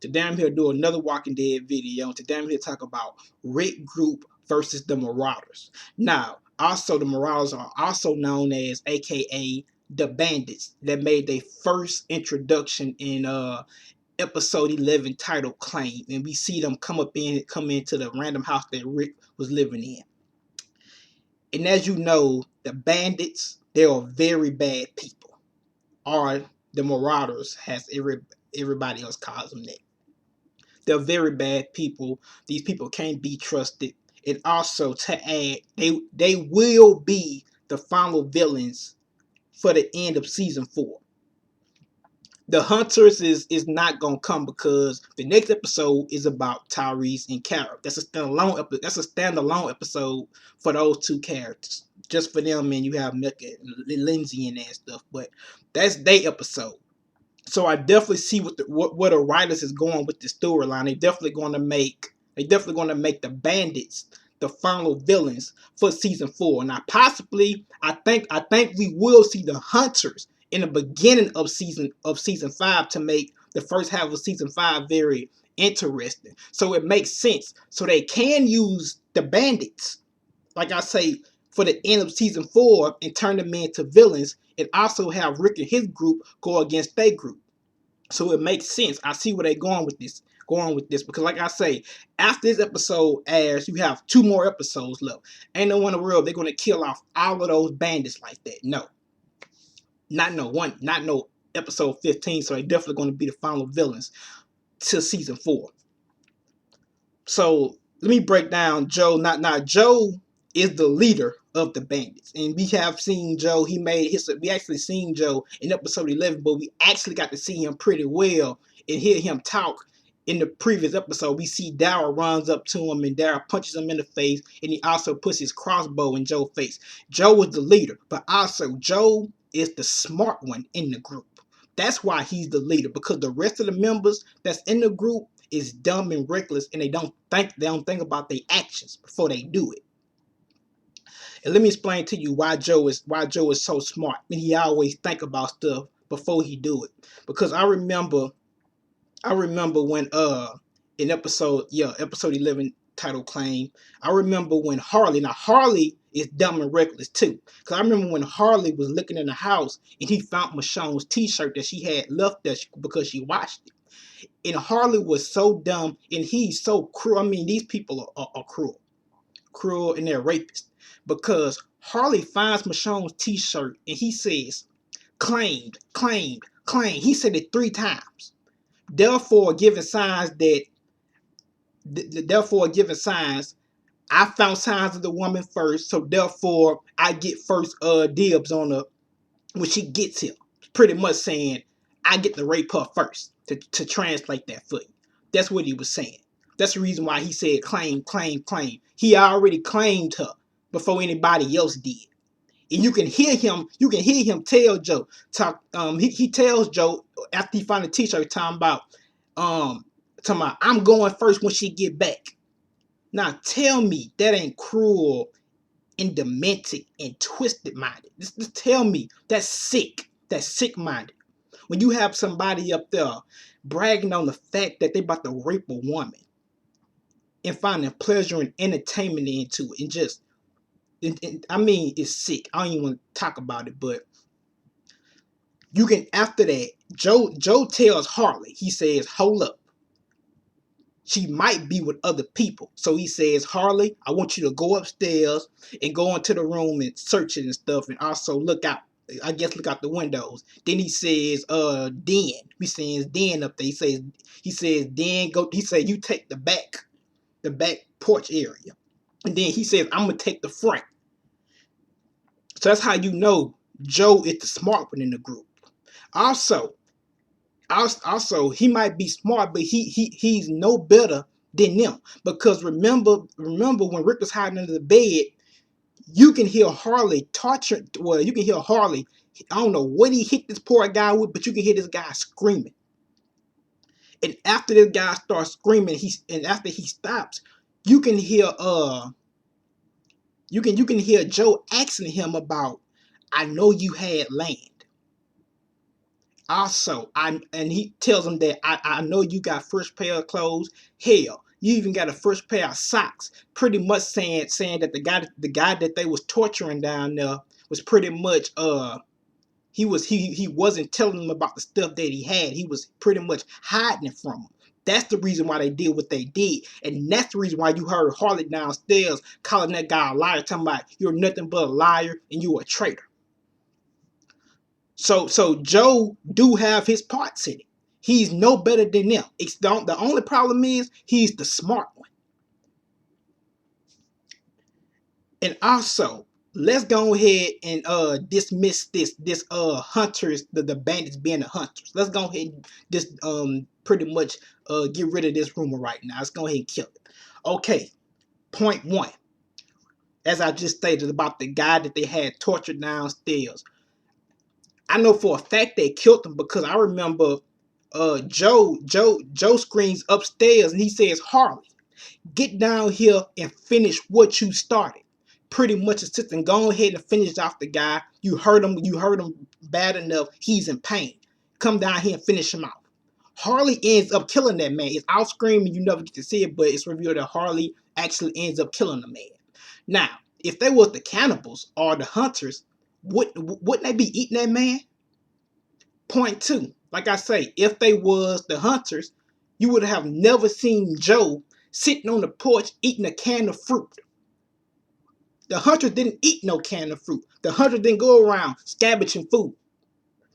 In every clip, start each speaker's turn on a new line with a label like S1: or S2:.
S1: Today I'm here to do another Walking Dead video. Today I'm here to talk about Rick Group versus the Marauders. Now, also the Marauders are also known as AKA the Bandits that made their first introduction in episode 11 title Claim. And we see them come into the random house that Rick was living in. And as you know, the Bandits, they are very bad people. Or the Marauders, as everybody else calls them that. They're very bad people. These people can't be trusted. And also to add, they will be the final villains for the end of season 4. The Hunters is not gonna come because the next episode is about Tyrese and Carol. That's a standalone episode for those two characters. Just for them, and you have Lindsay and that stuff. But that's their episode. So I definitely see what the writers is going with the storyline. They're definitely going to make the Bandits the final villains for season 4. Now possibly I think we will see the Hunters in the beginning of season 5 to make the first half of season 5 very interesting. So it makes sense. So they can use the Bandits, like I say, for the end of season 4 and turn them into villains, and also have Rick and his group go against their group. So it makes sense. I see where they're going with this. Because like I say, after this episode airs, you have 2 more episodes left. Ain't no one in the world they're gonna kill off all of those bandits like that. No. Not no episode 15. So they're definitely gonna be the final villains to season 4. So let me break down Joe. Now Joe is the leader of the Bandits, and we have seen Joe. We actually seen Joe in episode 11, but we actually got to see him pretty well and hear him talk in the previous episode. We see Daryl runs up to him, and Daryl punches him in the face, and he also puts his crossbow in Joe's face. Joe was the leader, but also Joe is the smart one in the group. That's why he's the leader, because the rest of the members that's in the group is dumb and reckless, and they don't think about their actions before they do it. And let me explain to you why Joe is so smart, and he always think about stuff before he do it. Because I remember when in episode 11 title Claim, I remember when Harley is dumb and reckless too. Because I remember when Harley was looking in the house and he found Michonne's t-shirt that she had left there because she washed it. And Harley was so dumb, and he's so cruel. I mean, these people are cruel, and they're rapists. Because Harley finds Michonne's t-shirt and he says, claimed, claimed, claimed. He said it 3 times. Therefore, giving signs, I found signs of the woman first, so therefore I get first dibs on her when she gets here. Pretty much saying I get to rape her first, to translate that for you. That's what he was saying. That's the reason why he said claim, claim, claim. He already claimed her before anybody else did. And you can hear him tell Joe, he tells Joe after he finds the t-shirt, talking about I'm going first when she get back. Now tell me that ain't cruel and demented and twisted minded. Just tell me that's sick. That's sick minded. When you have somebody up there bragging on the fact that they about to rape a woman and finding pleasure and entertainment into it, and just, I mean, it's sick. I don't even want to talk about it, but you can, after that, Joe tells Harley, he says, hold up. She might be with other people. So he says, Harley, I want you to go upstairs and go into the room and search it and stuff, and also look out the windows. Then he says, Den. He says Den up there. He says, Den, go. He said, you take the back porch area. And then he says, I'm gonna take the front. So that's how you know Joe is the smart one in the group. Also, he might be smart, but he's no better than them. Because remember when Rick was hiding under the bed, you can hear Harley torture. Well, you can hear Harley. I don't know what he hit this poor guy with, but you can hear this guy screaming. And after this guy starts screaming, after he stops, you can hear Joe asking him about, I know you had land. Also, and he tells him that I know you got first pair of clothes. Hell, you even got a first pair of socks. Pretty much saying that the guy that they was torturing down there was pretty much he wasn't telling them about the stuff that he had. He was pretty much hiding it from them. That's the reason why they did what they did. And that's the reason why you heard Harley downstairs calling that guy a liar, talking about you're nothing but a liar and you a traitor. So Joe do have his parts in it. He's no better than them. The only problem is he's the smart one. And also, let's go ahead and dismiss this hunters, the bandits being the hunters. Let's go ahead and just pretty much get rid of this rumor right now. Let's go ahead and kill it. Okay, point one. As I just stated about the guy that they had tortured downstairs. I know for a fact they killed him because I remember Joe screams upstairs and he says, Harley, get down here and finish what you started. Pretty much assisting, go ahead and finish off the guy. You hurt him bad enough, he's in pain. Come down here and finish him off. Harley ends up killing that man. It's off screen and you never get to see it, but it's revealed that Harley actually ends up killing the man. Now, if they was the cannibals or the hunters, wouldn't they be eating that man? Point two, like I say, if they was the hunters, you would have never seen Joe sitting on the porch eating a can of fruit. The hunters didn't eat no can of fruit. The hunters didn't go around scavenging food.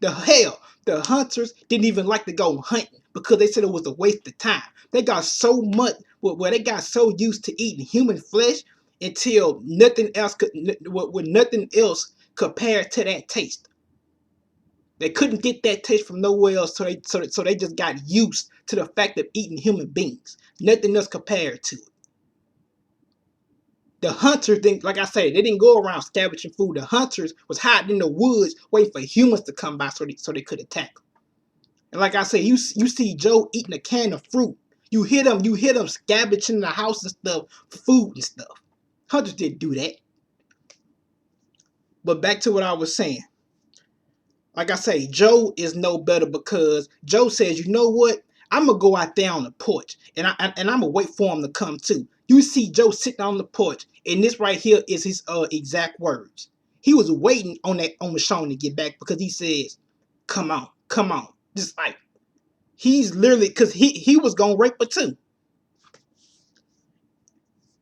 S1: The hunters didn't even like to go hunting because they said it was a waste of time. They got so much, where they got so used to eating human flesh until nothing else compared to that taste. They couldn't get that taste from nowhere else, so they just got used to the fact of eating human beings. Nothing else compared to it. The hunters didn't, like I said, they didn't go around scavenging food. The hunters was hiding in the woods waiting for humans to come by so they could attack them. And like I said, you see Joe eating a can of fruit. You hear them scavenging the house and stuff for food and stuff. Hunters didn't do that. But back to what I was saying. Like I say, Joe is no better because Joe says, you know what? I'm gonna go out there on the porch and I'm gonna wait for him to come too. You see Joe sitting on the porch, and this right here is his exact words. He was waiting on Michonne to get back because he says, "Come on, come on." Just like he's literally because he was gonna rape her too.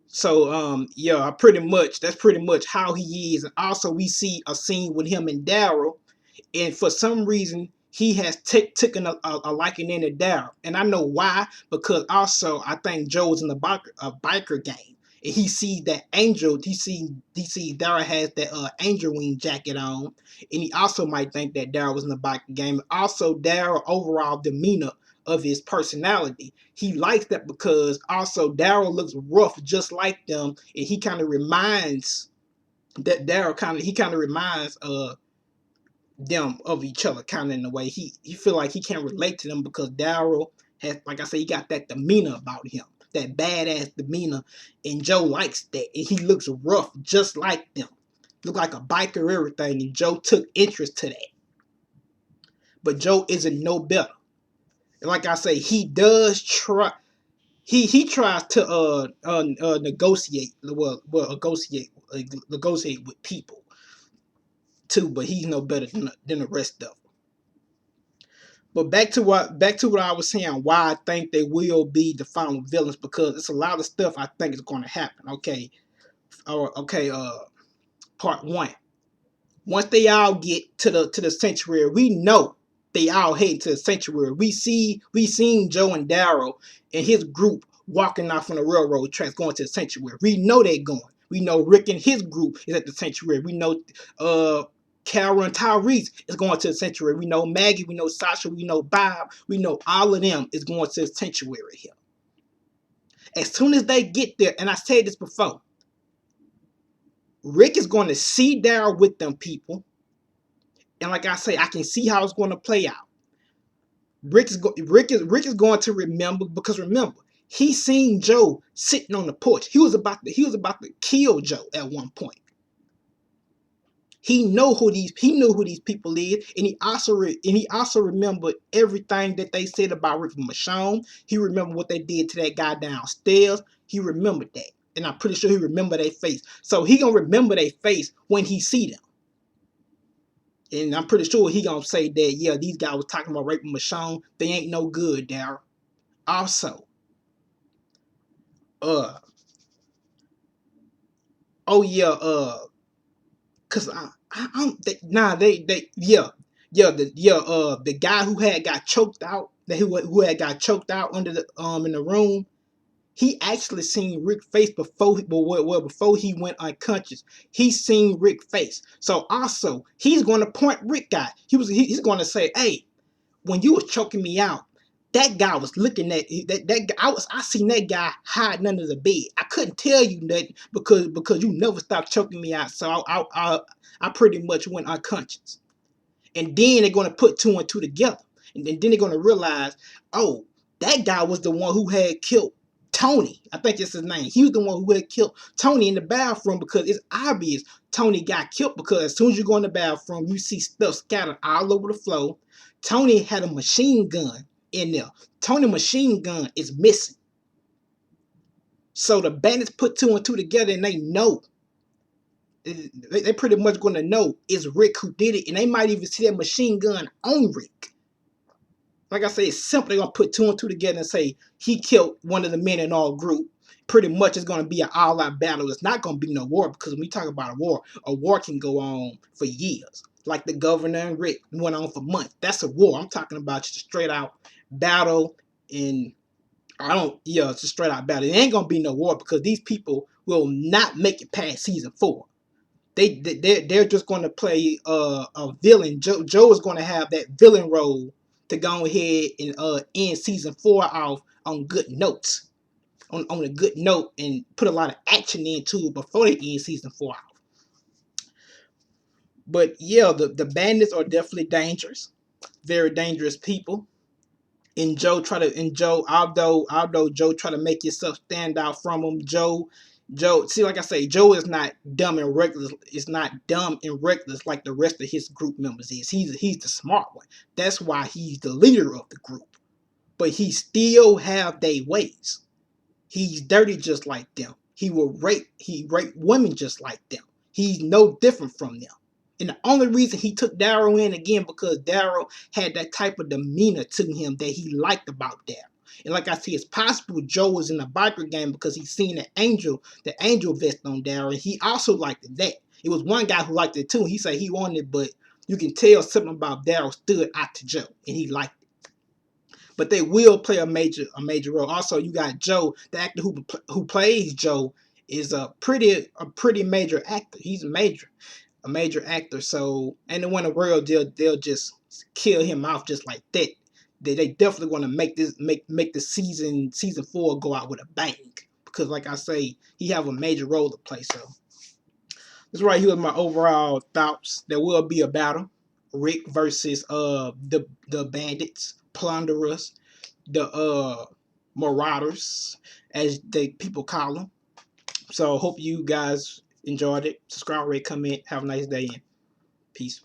S1: So yeah, that's pretty much how he is. And also we see a scene with him and Daryl, and for some reason he has taken a liking into Daryl, and I know why, because also I think Joe's in a biker gang, and he sees that Angel, he sees Daryl has that Angel Wing jacket on, and he also might think that Daryl was in the biker gang. Also, Daryl overall demeanor of his personality, he likes that because also Daryl looks rough just like them, and he kind of reminds them of each other, kind of in a way. He feel like he can't relate to them because Daryl has, like I said, he got that demeanor about him, that badass demeanor, and Joe likes that. And he looks rough, just like them, look like a biker, everything. And Joe took interest to that, but Joe isn't no better. And like I say, he does try. He tries to negotiate, negotiate with people too, but he's no better than the rest of them. But back to what I was saying, why I think they will be the final villains, because it's a lot of stuff I think is going to happen. Okay, part one. Once they all get to the sanctuary, we know they all head to the sanctuary. We seen Joe and Daryl and his group walking off on the railroad tracks going to the sanctuary. We know they're going. We know Rick and his group is at the sanctuary. We know Carol and Tyrese is going to the sanctuary. We know Maggie, we know Sasha, we know Bob, we know all of them is going to the sanctuary here. As soon as they get there, and I said this before, Rick is going to see Daryl with them people. And like I say, I can see how it's going to play out. Rick is going to remember, because remember, he seen Joe sitting on the porch. He was about to kill Joe at one point. He knew who these people is, and he also remembered everything that they said about Rick and Michonne. He remembered what they did to that guy downstairs. He remembered that, and I'm pretty sure he remembered their face. So he gonna remember their face when he see them, and I'm pretty sure he gonna say that yeah, these guys was talking about Rick and Michonne. They ain't no good, Daryl. Also, uh, oh yeah, cause the guy who had got choked out, who had got choked out under the in the room, he actually seen Rick's face before he went unconscious. He seen Rick's face, so also he's going to point Rick out. He's going to say, hey, when you was choking me out, that guy was looking at that guy. I seen that guy hiding under the bed. I couldn't tell you nothing because you never stopped choking me out. So I pretty much went unconscious. And then they're gonna put two and two together, and then they're gonna realize, oh, that guy was the one who had killed Tony. I think that's his name. He was the one who had killed Tony in the bathroom, because it's obvious Tony got killed, because as soon as you go in the bathroom, you see stuff scattered all over the floor. Tony had a machine gun in there. Tony's machine gun is missing. So the bandits put two and two together, and they know. They pretty much going to know it's Rick who did it, and they might even see that machine gun on Rick. Like I say, it's simple. They're going to put two and two together and say he killed one of the men in our group. Pretty much it's going to be an all-out battle. It's not going to be no war, because when we talk about a war can go on for years. Like the governor and Rick went on for months. That's a war. I'm talking about just a straight out battle, and it's a straight out battle. It ain't going to be no war, because these people will not make it past season 4. They're just going to play a villain. Joe is going to have that villain role to go ahead and end season 4 off on good notes, on a good note, and put a lot of action into it before they end season 4 off. But yeah, the bandits are definitely dangerous, very dangerous people. And although Joe try to make himself stand out from him, Joe, see, like I say, Joe is not dumb and reckless. It's not dumb and reckless like the rest of his group members is. He's the smart one. That's why he's the leader of the group. But he still have their ways. He's dirty just like them. He rape women just like them. He's no different from them. And the only reason he took Daryl in again, because Daryl had that type of demeanor to him that he liked about Daryl. And like I said, it's possible Joe was in the biker game because he seen the angel vest on Daryl, and he also liked that. It was one guy who liked it too. He said he wanted it, but you can tell something about Daryl stood out to Joe, and he liked it. But they will play a major role. Also, you got Joe, the actor who plays Joe, is a pretty major actor. He's a major actor. So, and the one in the world, they'll just kill him off just like that. They definitely want to make the season 4 go out with a bang, because like I say, he have a major role to play. So this right here is my overall thoughts. There will be a battle, Rick versus the bandits, plunderers, the Marauders, as people call them. So hope you guys enjoyed it. Subscribe, rate, comment. Have a nice day, and peace.